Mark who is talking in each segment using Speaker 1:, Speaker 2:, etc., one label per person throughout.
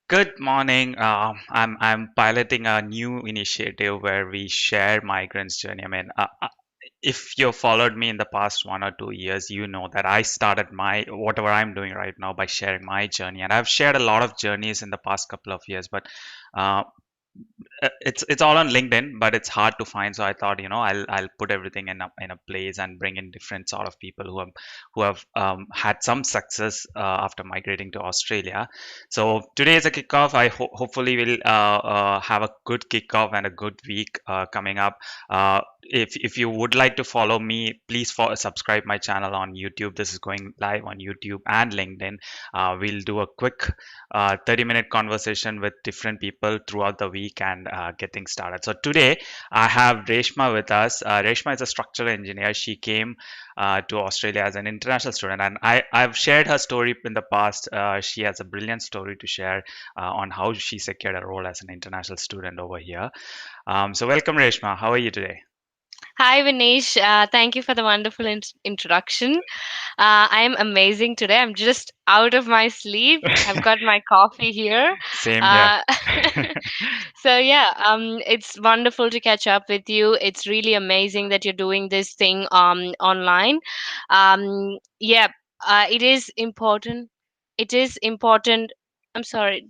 Speaker 1: Good morning. I'm piloting a new initiative where we share migrants' journey. If you followed me in the past 1 or 2 years, you know that I started my whatever I'm doing right now by sharing my journey, and I've shared a lot of journeys in the past couple of years. But uh, it's all on LinkedIn, but it's hard to find. So I thought, I'll put everything in a place and bring in different sort of people who have had some success after migrating to Australia. So today is a kickoff. Hopefully we'll have a good kickoff and a good week coming up. If you would like to follow me, please subscribe my channel on YouTube. This is going live on YouTube and LinkedIn. We'll do a quick 30-minute conversation with different people throughout the week and getting started. So today I have Reshma with us. Reshma is a structural engineer. She came to Australia as an international student, and I've shared her story in the past. She has a brilliant story to share on how she secured a role as an international student over here. So welcome, Reshma. How are you today?
Speaker 2: Hi, Vinesh. Thank you for the wonderful introduction. I am amazing today. I'm just out of my sleep. I've got my coffee here.
Speaker 1: Same here.
Speaker 2: Uh, so yeah, it's wonderful to catch up with you. It's really amazing that you're doing this thing online. Yeah, it is important. It is important. I'm sorry.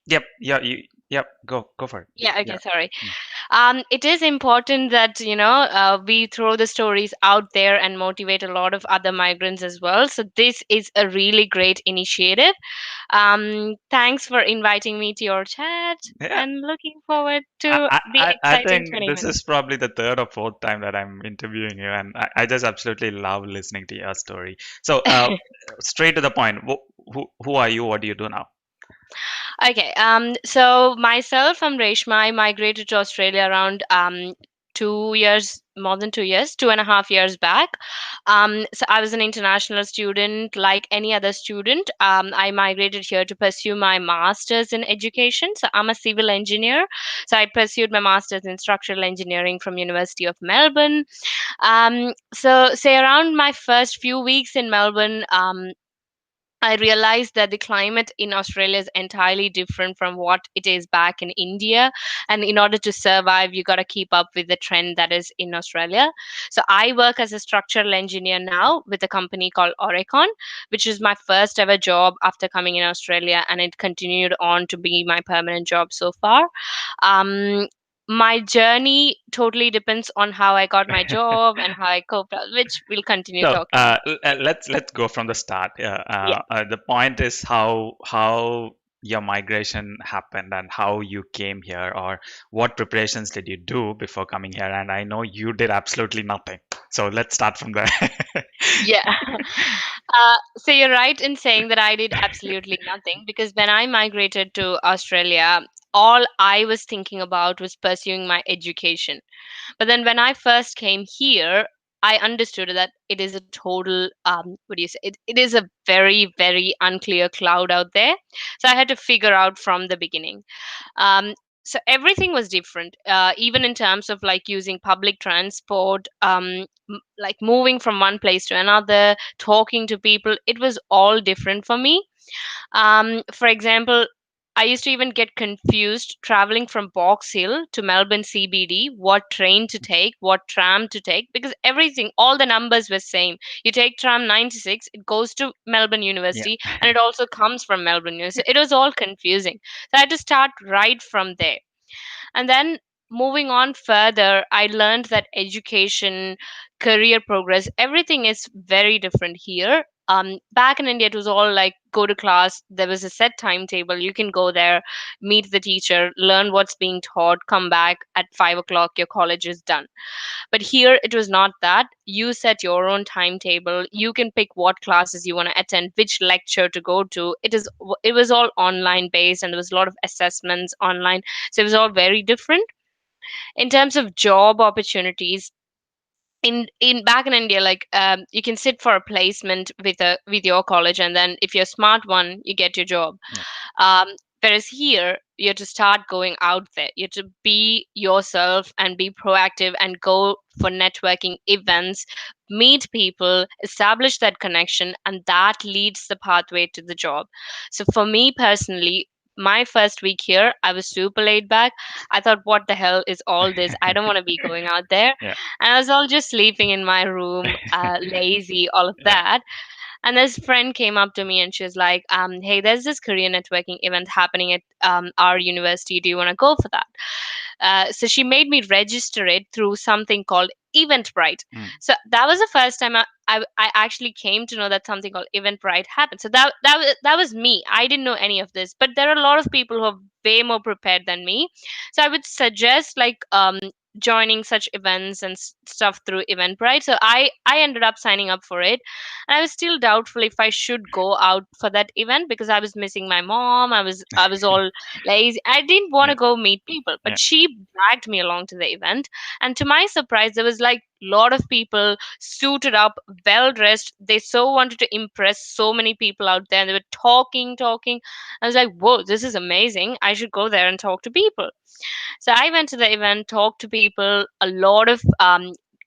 Speaker 1: Yep. Yeah. Yep. Go for it.
Speaker 2: Yeah,
Speaker 1: Yeah.
Speaker 2: okay, sorry. It is important that we throw the stories out there and motivate a lot of other migrants as well. So this is a really great initiative. Thanks for inviting me to your chat,
Speaker 1: Yeah.
Speaker 2: and looking forward
Speaker 1: I,
Speaker 2: to
Speaker 1: I,
Speaker 2: the
Speaker 1: I
Speaker 2: exciting
Speaker 1: think
Speaker 2: 20
Speaker 1: this
Speaker 2: minutes.
Speaker 1: is probably the third or fourth time that I'm interviewing you, and I just absolutely love listening to your story. So, straight to the point. Who are you? What do you do now?
Speaker 2: Okay, so myself, I'm Reshma. I migrated to Australia around 2 years, more than 2 years, 2.5 years back. So I was an international student, like any other student. I migrated here to pursue my master's in education. So I'm a civil engineer. So I pursued my master's in structural engineering from University of Melbourne. So say around my first few weeks in Melbourne. I realized that the climate in Australia is entirely different from what it is back in India. And in order to survive, you got to keep up with the trend that is in Australia. So I work as a structural engineer now with a company called Orecon, which is my first ever job after coming in Australia. And it continued on to be my permanent job so far. My journey totally depends on how I got my job and how I coped, which we'll continue
Speaker 1: So,
Speaker 2: talking about.
Speaker 1: let's go from the start.
Speaker 2: Yeah.
Speaker 1: The point is how your migration happened and how you came here, or what preparations did you do before coming here? And I know you did absolutely nothing. So let's start from there.
Speaker 2: Yeah. So you're right in saying that I did absolutely nothing, because when I migrated to Australia, all I was thinking about was pursuing my education. But then when I first came here, I understood that it is a total, what do you say? It is a very, very unclear cloud out there. So I had to figure out from the beginning. um, so everything was different, even in terms of like using public transport, like moving from one place to another, talking to people. It was all different for me. For example, I used to even get confused traveling from Box Hill to Melbourne CBD, what train to take, what tram to take, because everything, all the numbers were same. You take tram 96, it goes to Melbourne
Speaker 1: Yeah.
Speaker 2: University, and it also comes from Melbourne University. It was all confusing. So I had to start right from there. And then moving on further, I learned that education, career progress, everything is very different here. Back in India, it was all like go to class. There was a set timetable. You can go there, meet the teacher, learn what's being taught, come back at 5 o'clock. Your college is done. But here, it was not that. You set your own timetable. You can pick what classes you want to attend, which lecture to go to. It was all online based, and there was a lot of assessments online. So it was all very different in terms of job opportunities. In back in India, like, you can sit for a placement with your college, and then if you're a smart one, you get your job.
Speaker 1: Yeah.
Speaker 2: um, Whereas here, you have to start going out there. You have to be yourself and be proactive and go for networking events, meet people, establish that connection, and that leads the pathway to the job. So for me personally, my first week here, I was super laid back. I thought, what the hell is all this? I don't want to be going out there.
Speaker 1: Yeah.
Speaker 2: And I was all just sleeping in my room, lazy, all of
Speaker 1: Yeah.
Speaker 2: that. And this friend came up to me and she was like, hey, there's this career networking event happening at our university. Do you want to go for that? So she made me register it through something called Eventbrite.
Speaker 1: Mm.
Speaker 2: So that was the first time I actually came to know that something called Eventbrite happened. So that was me. I didn't know any of this, but there are a lot of people who are way more prepared than me. So I would suggest like joining such events and stuff through Eventbrite. So I ended up signing up for it, and I was still doubtful if I should go out for that event because I was missing my mom. I was all lazy. I didn't want
Speaker 1: Yeah.
Speaker 2: to go meet people,
Speaker 1: Yeah.
Speaker 2: but she dragged me along to the event. And to my surprise, there was like a lot of people suited up, well dressed. They so wanted to impress so many people out there. And they were talking. I was like, whoa, this is amazing. I should go there and talk to people. So I went to the event, talked to people, a lot of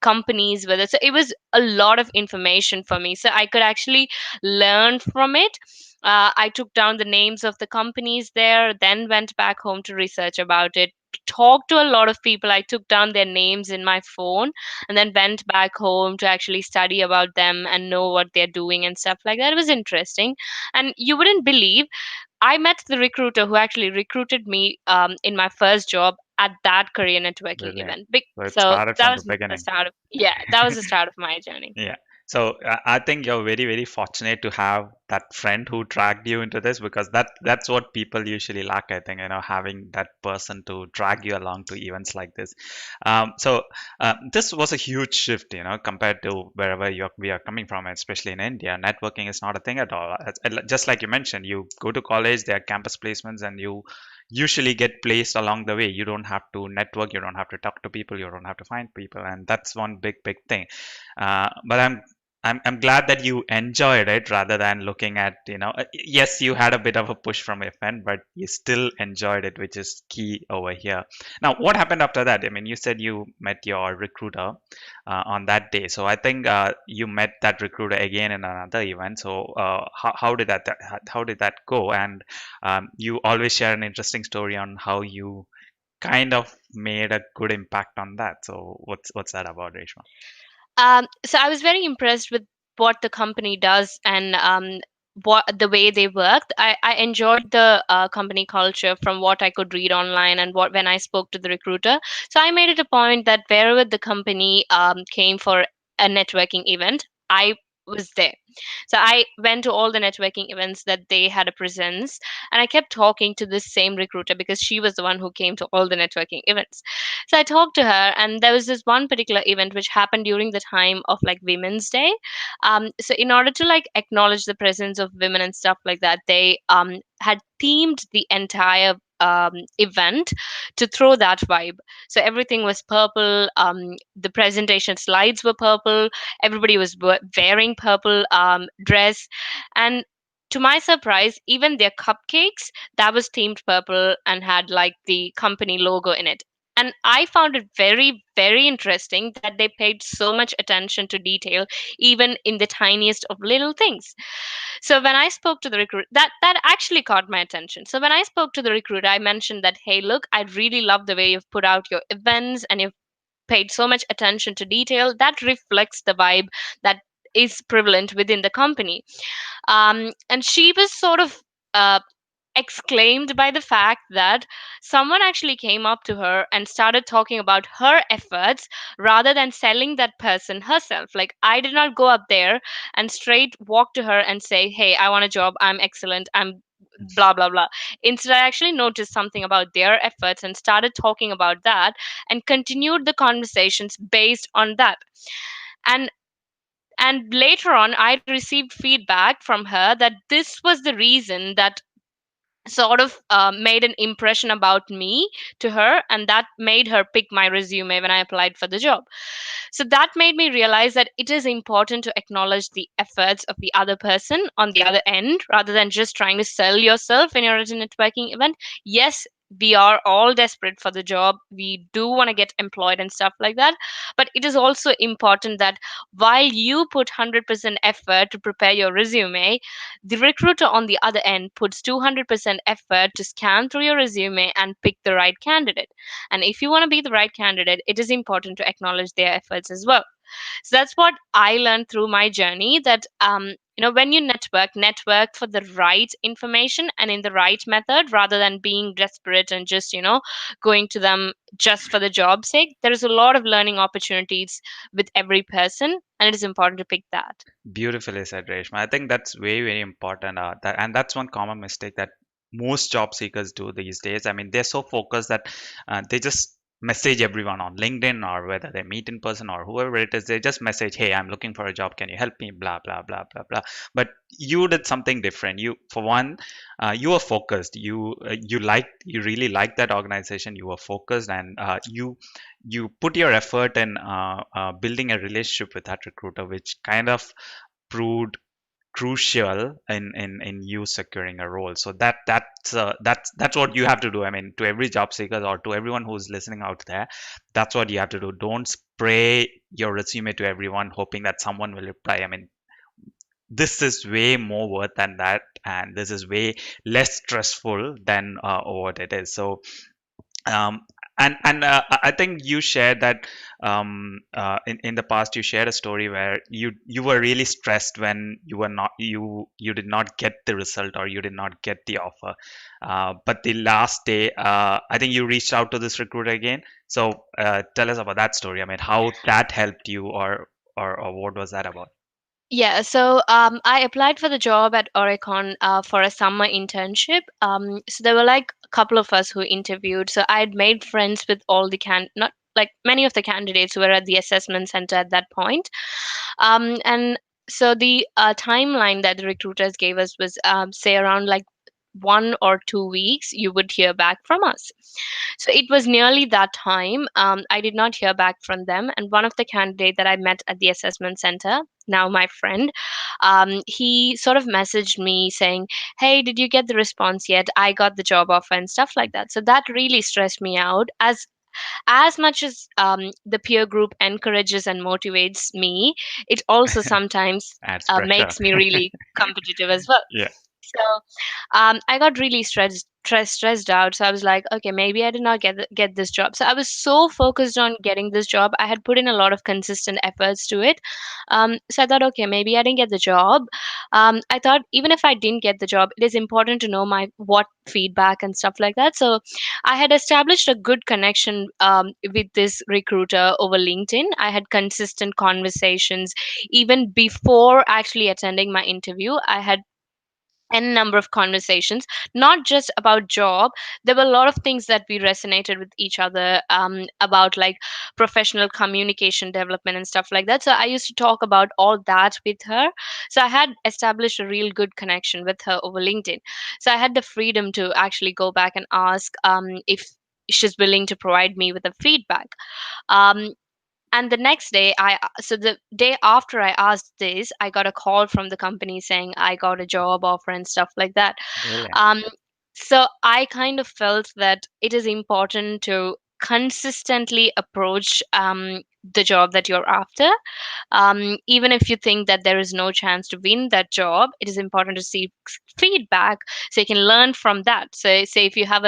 Speaker 2: companies with it. So it was a lot of information for me. So I could actually learn from it. I took down the names of the companies there, then went back home to research about it. Talked to a lot of people. I took down their names in my phone and then went back home to actually study about them and know what they're doing and stuff like that. It was interesting. And you wouldn't believe, I met the recruiter who actually recruited me in my first job at that career networking
Speaker 1: Brilliant.
Speaker 2: event.
Speaker 1: So it
Speaker 2: So
Speaker 1: started
Speaker 2: that
Speaker 1: from the
Speaker 2: was the
Speaker 1: beginning.
Speaker 2: start of, yeah, that was the start of my journey.
Speaker 1: Yeah. So I think you're very, very fortunate to have that friend who dragged you into this, because that's what people usually lack, I think, having that person to drag you along to events like this. This was a huge shift, compared to wherever we are coming from, especially in India. Networking is not a thing at all. Just like you mentioned, you go to college, there are campus placements, and you usually get placed along the way. You don't have to network, you don't have to talk to people, you don't have to find people, and that's one big, big thing. But I'm glad that you enjoyed it rather than looking at, yes, you had a bit of a push from your friend, but you still enjoyed it, which is key over here. Now, what happened after that? I mean, you said you met your recruiter on that day. So I think you met that recruiter again in another event. So how did that go? And you always share an interesting story on how you kind of made a good impact on that. So what's that about, Reshma?
Speaker 2: So I was very impressed with what the company does and what the way they worked. I enjoyed the company culture from what I could read online and what when I spoke to the recruiter. So I made it a point that wherever the company came for a networking event, I was there. So I went to all the networking events that they had a presence, and I kept talking to this same recruiter because she was the one who came to all the networking events. So I talked to her, and there was this one particular event which happened during the time of like Women's Day. So in order to like acknowledge the presence of women and stuff like that, they had themed the entire event to throw that vibe. So everything was purple. The presentation slides were purple. Everybody was wearing purple dress, and to my surprise, even their cupcakes that was themed purple and had like the company logo in it. And I found it very, very interesting that they paid so much attention to detail, even in the tiniest of little things. So when I spoke to the recruiter, that actually caught my attention. So when I spoke to the recruiter, I mentioned that, hey, look, I really love the way you've put out your events and you've paid so much attention to detail. That reflects the vibe that is prevalent within the company. And she was sort of uh, exclaimed by the fact that someone actually came up to her and started talking about her efforts rather than selling that person herself. Like, I did not go up there and straight walk to her and say, hey, I want a job, I'm excellent, I'm blah blah blah. Instead, I actually noticed something about their efforts and started talking about that and continued the conversations based on that. And and later on, I received feedback from her that this was the reason that sort of made an impression about me to her, and that made her pick my resume when I applied for the job. So that made me realize that it is important to acknowledge the efforts of the other person on the other end rather than just trying to sell yourself when you're at a networking event. Yes, we are all desperate for the job. We do want to get employed and stuff like that. But it is also important that while you put 100% effort to prepare your resume, the recruiter on the other end puts 200% effort to scan through your resume and pick the right candidate. And if you want to be the right candidate, it is important to acknowledge their efforts as well. So that's what I learned through my journey, that when you network for the right information and in the right method, rather than being desperate and just going to them just for the job's sake. There is a lot of learning opportunities with every person, and it is important to pick that.
Speaker 1: Beautifully said, Reshma. I think that's very, very important. And that's one common mistake that most job seekers do these days. I mean, they're so focused that they just message everyone on LinkedIn, or whether they meet in person or whoever it is, they just message, "Hey, I'm looking for a job. Can you help me?" Blah, blah, blah, blah, blah. But you did something different. You, for one, you were focused. You really liked that organization. You were focused, and you put your effort in building a relationship with that recruiter, which kind of proved crucial in you securing a role. So that's what you have to do. I mean, to every job seeker or to everyone who's listening out there, that's what you have to do. Don't spray your resume to everyone hoping that someone will reply. I mean, this is way more worth than that, and this is way less stressful than what it is. So um, and I think you shared that in the past you shared a story where you were really stressed when you did not get the result, or you did not get the offer. But the last day, I think you reached out to this recruiter again. So tell us about that story. I mean, how that helped you, or what was that about?
Speaker 2: Yeah, so I applied for the job at Oregon for a summer internship. So there were like a couple of us who interviewed. So I had made friends with all the not like many of the candidates who were at the assessment center at that point. And so the timeline that the recruiters gave us was, say, around like 1 or 2 weeks, you would hear back from us. So it was nearly that time. I did not hear back from them. And one of the candidates that I met at the assessment center, now my friend, he sort of messaged me saying, "Hey, did you get the response yet? I got the job offer," and stuff like that. So that really stressed me out. As much as the peer group encourages and motivates me, it also sometimes
Speaker 1: Adds pressure.
Speaker 2: makes me really competitive as well.
Speaker 1: Yeah.
Speaker 2: So I got really stressed out. So I was like, okay, maybe I did not get this job. So I was so focused on getting this job. I had put in a lot of consistent efforts to it. So I thought, okay, maybe I didn't get the job. I thought even if I didn't get the job, it is important to know my what feedback and stuff like that. So I had established a good connection with this recruiter over LinkedIn. I had consistent conversations even before actually attending my interview. I had n number of conversations, not just about job. There were a lot of things that we resonated with each other, about like professional communication development and stuff like that. So I used to talk about all that with her. So I had established a real good connection with her over LinkedIn. So I had the freedom to actually go back and ask, if she's willing to provide me with a feedback. um, and the next day, so the day after I asked this, I got a call from the company saying I got a job offer and stuff like that.
Speaker 1: Brilliant.
Speaker 2: um, so I kind of felt that it is important to consistently approach the job that you're after. Even if you think that there is no chance to win that job, it is important to seek feedback so you can learn from that. So say if you have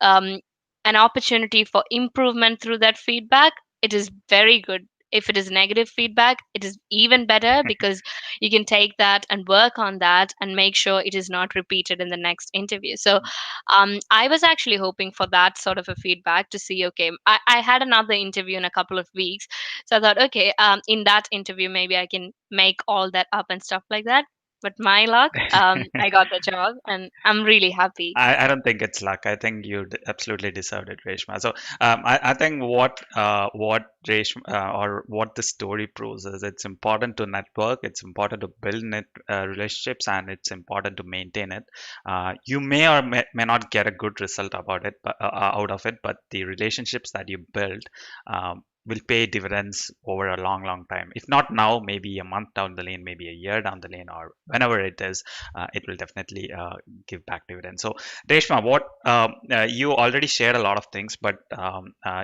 Speaker 2: um, an opportunity for improvement through that feedback, it is very good. If it is negative feedback, it is even better, because you can take that and work on that and make sure it is not repeated in the next interview. So I was actually hoping for that sort of a feedback to see, okay, I had another interview in a couple of weeks. So I thought, okay, in that interview, maybe I can make all that up and stuff like that. But my luck, I got the job and I'm really happy.
Speaker 1: I don't think it's luck. I think you absolutely deserved it, Reshma. So I think what Reshma or what the story proves is it's important to network, it's important to build relationships, and it's important to maintain it. You may or may not get a good result about it, but, out of it, but the relationships that you build, will pay dividends over a long, long time. If not now, maybe a month down the lane, maybe a year down the lane, or whenever it is, it will definitely give back dividends. So, Reshma, what you already shared a lot of things, but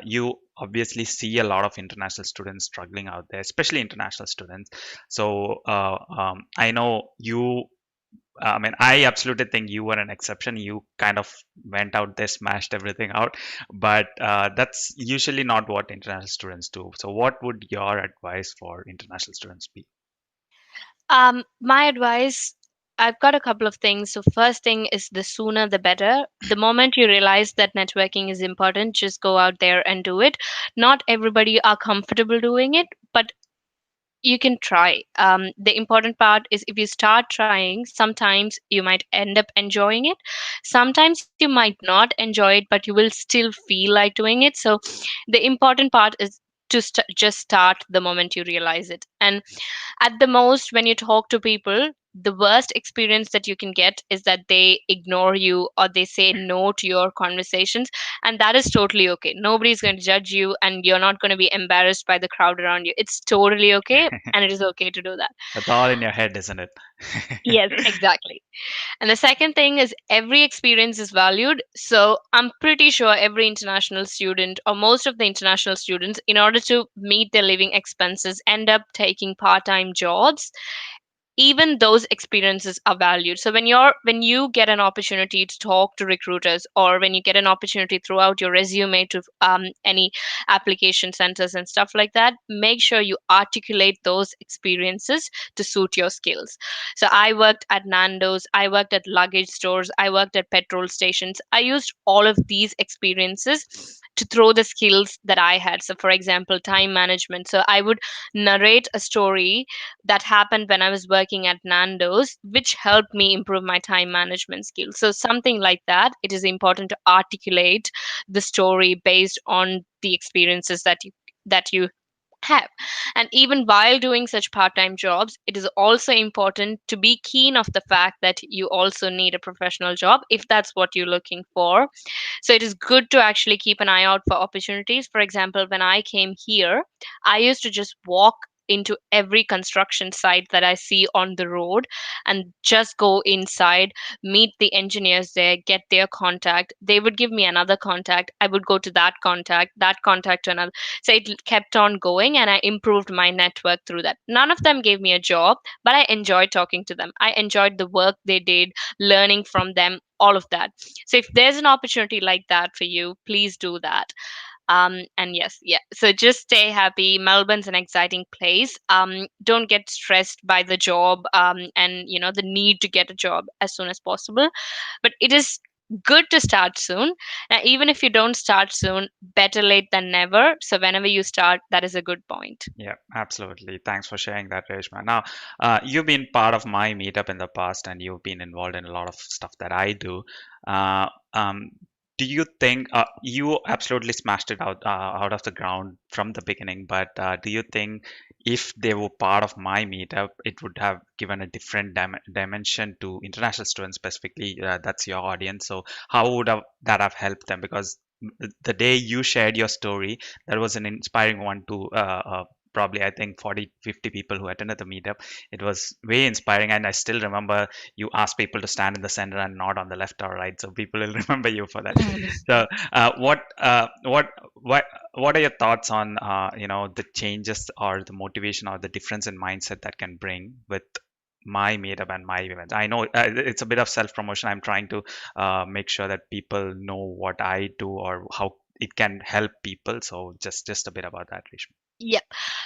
Speaker 1: you obviously see a lot of international students struggling out there, especially international students. So, I know you I mean, I absolutely think you were an exception. You kind of went out there, smashed everything out, but that's usually not what international students do. So, what would your advice for international students be?
Speaker 2: My advice, I've got a couple of things. So, first thing is the sooner the better. The moment you realize that networking is important, just go out there and do it. Not everybody are comfortable doing it, but you can try. The important part is if you start trying, sometimes you might end up enjoying it. Sometimes you might not enjoy it, but you will still feel like doing it. So, the important part is to just start the moment you realize it. And at the most, when you talk to people, the worst experience that you can get is that they ignore you or they say no to your conversations. And that is totally okay. Nobody's going to judge you and you're not going to be embarrassed by the crowd around you. It's totally okay. And it is okay to do that.
Speaker 1: That's all in your head, isn't it?
Speaker 2: Yes, exactly. And the second thing is every experience is valued. So I'm pretty sure every international student or most of the international students, in order to meet their living expenses, end up taking part-time jobs. Even those experiences are valued. So when you get an opportunity to talk to recruiters, or when you get an opportunity throughout your resume to any application centers and stuff like that, make sure you articulate those experiences to suit your skills. So I worked at Nando's, I worked at luggage stores, I worked at petrol stations. I used all of these experiences to throw the skills that I had. So for example, time management. So I would narrate a story that happened when I was working at Nando's, which helped me improve my time management skills. So, something like that, it is important to articulate the story based on the experiences that you have. And even while doing such part-time jobs, it is also important to be keen of the fact that you also need a professional job if that's what you're looking for. So it is good to actually keep an eye out for opportunities. For example, when I came here, I used to just walk into every construction site that I see on the road and just go inside, meet the engineers there, get their contact. They would give me another contact. I would go to that contact to another. So it kept on going and I improved my network through that. None of them gave me a job, but I enjoyed talking to them. I enjoyed the work they did, learning from them, all of that. So if there's an opportunity like that for you, please do that. And yes, yeah. So just stay happy. Melbourne's an exciting place. Don't get stressed by the job and the need to get a job as soon as possible. But it is good to start soon. Now, even if you don't start soon, better late than never. So whenever you start, that is a good point.
Speaker 1: Yeah, absolutely. Thanks for sharing that, Reshma. Now, you've been part of my meetup in the past, and you've been involved in a lot of stuff that I do. Uh, um, do you think you absolutely smashed it out of the ground from the beginning? But do you think if they were part of my meetup, it would have given a different dimension to international students specifically? That's your audience. So how would that have helped them? Because the day you shared your story, that was an inspiring one to probably I think 40, 50 people who attended the meetup. It was way inspiring, and I still remember you asked people to stand in the center and not on the left or right, so people will remember you for that. So what are your thoughts on the changes or the motivation or the difference in mindset that can bring with my meetup and my events? I know it's a bit of self promotion. I'm trying to make sure that people know what I do or how it can help people. So just a bit about that, Rishma.
Speaker 2: Yep.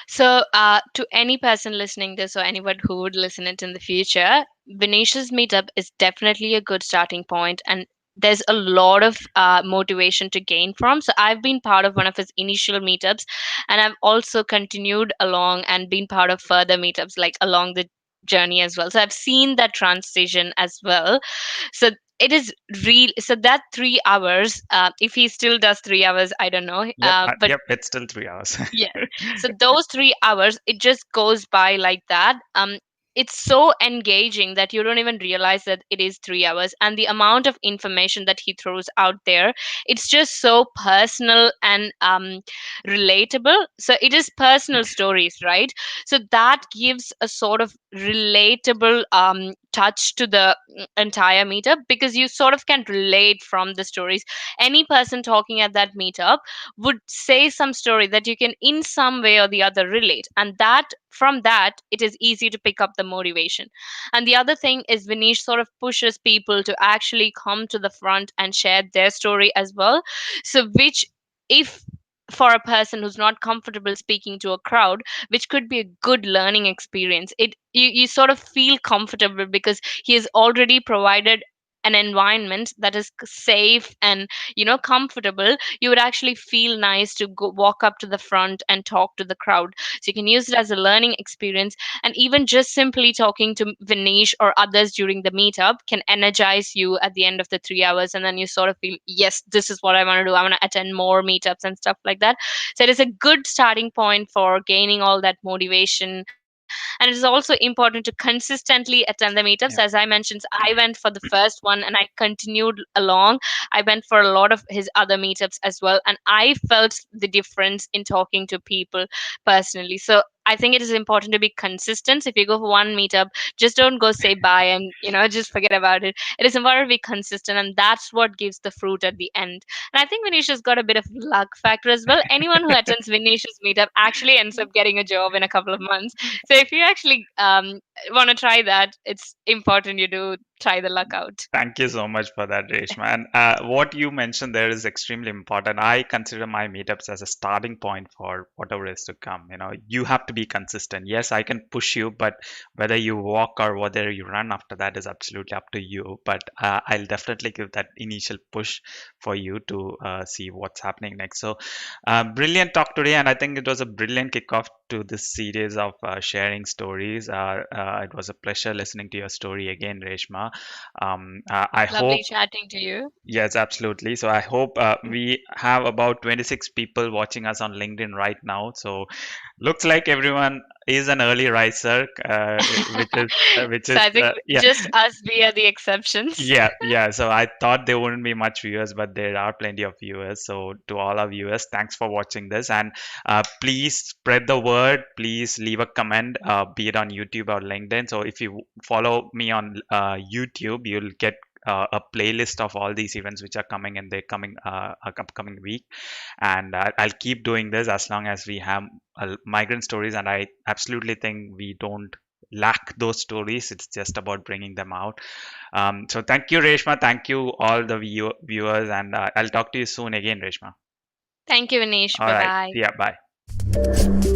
Speaker 2: So, to any person listening this or anyone who would listen it in the future, Venetia's meetup is definitely a good starting point, and there's a lot of motivation to gain from. So, I've been part of one of his initial meetups, and I've also continued along and been part of further meetups like along the journey as well. So, I've seen that transition as well. So it is real. So that 3 hours, if he still does 3 hours, I don't know.
Speaker 1: Yep,
Speaker 2: But
Speaker 1: yep, it's still 3 hours.
Speaker 2: yes. So those 3 hours, it just goes by like that. it's so engaging that you don't even realize that it is 3 hours. And the amount of information that he throws out there, it's just so personal and relatable. So it is personal stories, right? So that gives a sort of relatable touch to the entire meetup, because you sort of can relate from the stories. Any person talking at that meetup would say some story that you can in some way or the other relate, and that from that it is easy to pick up the motivation. And the other thing is Vinish sort of pushes people to actually come to the front and share their story as well. So which, if for a person who's not comfortable speaking to a crowd, which could be a good learning experience, you sort of feel comfortable because he has already provided an environment that is safe and comfortable. You would actually feel nice to go walk up to the front and talk to the crowd. So you can use it as a learning experience. And even just simply talking to Vinish or others during the meetup can energize you at the end of the 3 hours. And then you sort of feel, yes, this is what I want to do. I want to attend more meetups and stuff like that. So it is a good starting point for gaining all that motivation. And it is also important to consistently attend the meetups. As I
Speaker 1: Yeah.
Speaker 2: mentioned, I went for the first one and I continued along. I went for a lot of his other meetups as well, and I felt the difference in talking to people personally. So I think it is important to be consistent. If you go for one meetup, just don't go say bye and just forget about it. It is important to be consistent, and that's what gives the fruit at the end. And I think Vinicius got a bit of luck factor as well. Anyone who attends Vinicius meetup actually ends up getting a job in a couple of months. So if you actually want to try that, it's important you do try the luck out.
Speaker 1: Thank you so much for that, Reshma. And what you mentioned there is extremely important. I consider my meetups as a starting point for whatever is to come. You have to be consistent. Yes, I can push you, but whether you walk or whether you run after that is absolutely up to you. But I'll definitely give that initial push for you to see what's happening next. So, brilliant talk today, and I think it was a brilliant kickoff to this series of sharing stories. It was a pleasure listening to your story again, Reshma. I hope,
Speaker 2: Lovely chatting to you.
Speaker 1: yes, absolutely. So I hope we have about 26 people watching us on LinkedIn right now. So looks like everyone is an early riser, which
Speaker 2: So
Speaker 1: is
Speaker 2: I think
Speaker 1: yeah,
Speaker 2: just us, we are the exceptions.
Speaker 1: yeah, yeah. So I thought there wouldn't be much viewers, but there are plenty of viewers. So to all our viewers, thanks for watching this, and please spread the word. Please leave a comment, be it on YouTube or LinkedIn. So if you follow me on YouTube, you'll get a playlist of all these events which are coming in the coming upcoming week, and I'll keep doing this as long as we have migrant stories, and I absolutely think we don't lack those stories. It's just about bringing them out. So thank you, Reshma. Thank you, all the viewers, and I'll talk to you soon again, Reshma.
Speaker 2: Thank you, Anish.
Speaker 1: All
Speaker 2: Bye
Speaker 1: right.
Speaker 2: bye.
Speaker 1: See ya. Bye.